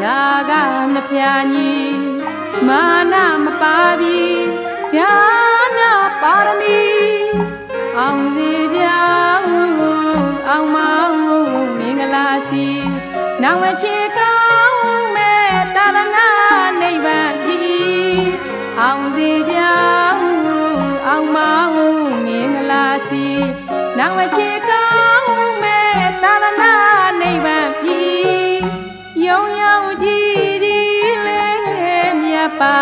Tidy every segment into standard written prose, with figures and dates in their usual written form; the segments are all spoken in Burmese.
ဇာကမဖြာညီမာနမပါပြီဈာနာပါရမီအောင်စီကြောင်းအောင်မောင်းမင်္ဂလာစီနောင်ဝချေကောင်းမဲ့တာရဏနိဗ္ဗာန်ကြီးအောင်စီကြောင်းအောင်မောင်းမင်္ဂလာစီနောင်ဝချေကောင်းမဲ့တာရဏနိဗ္ဗာန်ကြီးယုံရောက်ကြည်ဒီလေမြတ်ပါ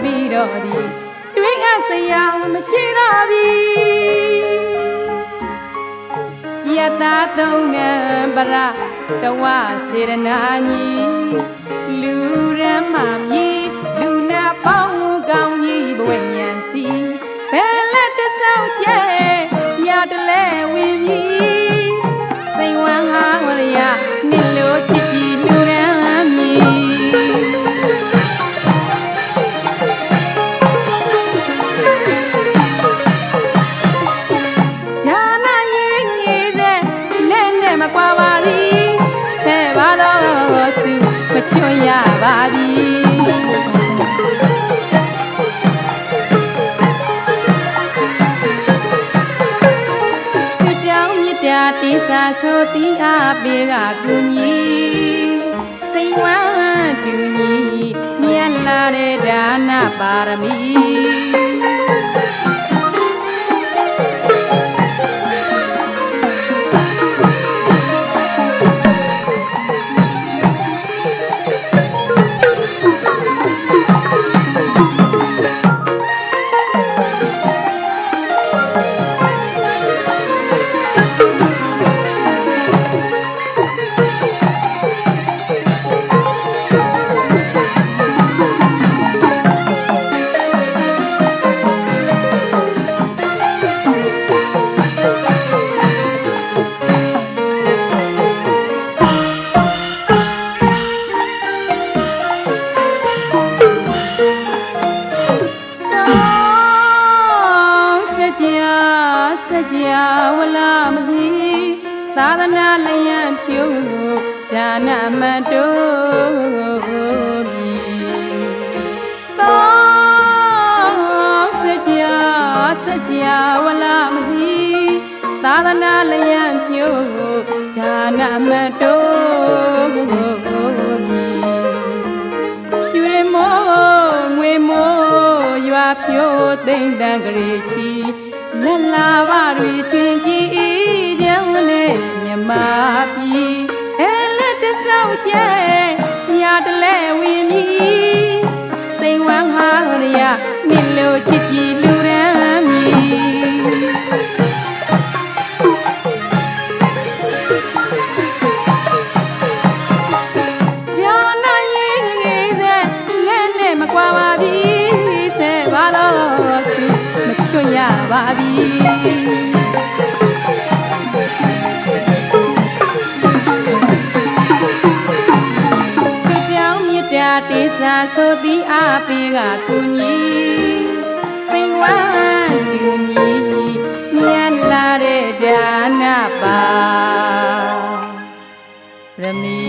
ပြီးတော့ဒီတွေ့အပ်စရာမရှိတော့ပြီယတာသုံးငန်းပရတဝစေရနာညီလူရမမီလူနာပေါင်းကောင်းကြီးဘဝဉဏ်စီဘယ်လက်တဆောက်ကျဲရတလဲဝင်ပြီစိတ်ဝမ်းဟာဝရယနှစ်လိုချစ်ကြည်လူရန်မီမကွာပါသည်ဆဲပါတော့စုမချွတ်ရပါသည်စစ်ကြောင်းမြစ်တာတိစာဆိုတီးအားပေးကကူညီစိတ်ဝမ်းတူညီမြတ်လာတဲ့ဒါနပါရမီဝလာမဟိသာသနာလျံဖြိုးဒါနမတိုးပြီသောစကြဝလာမဟိသာသနာလျံဖြိုးဒါနမတိုးပြီရွှေမိုးငွေမိုးရွာဖြိုးသိမ့်တန်ကြရီချီလက်လာပါတွေရှင်ကြည်ကြောင်းနဲ့မြမပြီအဲလက်တဆောက်ကျဲညတလဲဝင်ပြီစိန်ဝမ်းဟာရမြင်လို့ချစ်ကြည်လူရန်မီကြောင်းနိုင်ရေးစဲလက်နဲ့မကွာပါပြီဆဲပါတော့စုမချွတ်ရပါပြီစစ်ကြောင်းမြစ်တာတေစာဆိုသည်အားပေးကကူညီစိတ်ဝမ်းတူညီမြတ်လာတဲ့ဒါနပါရမီ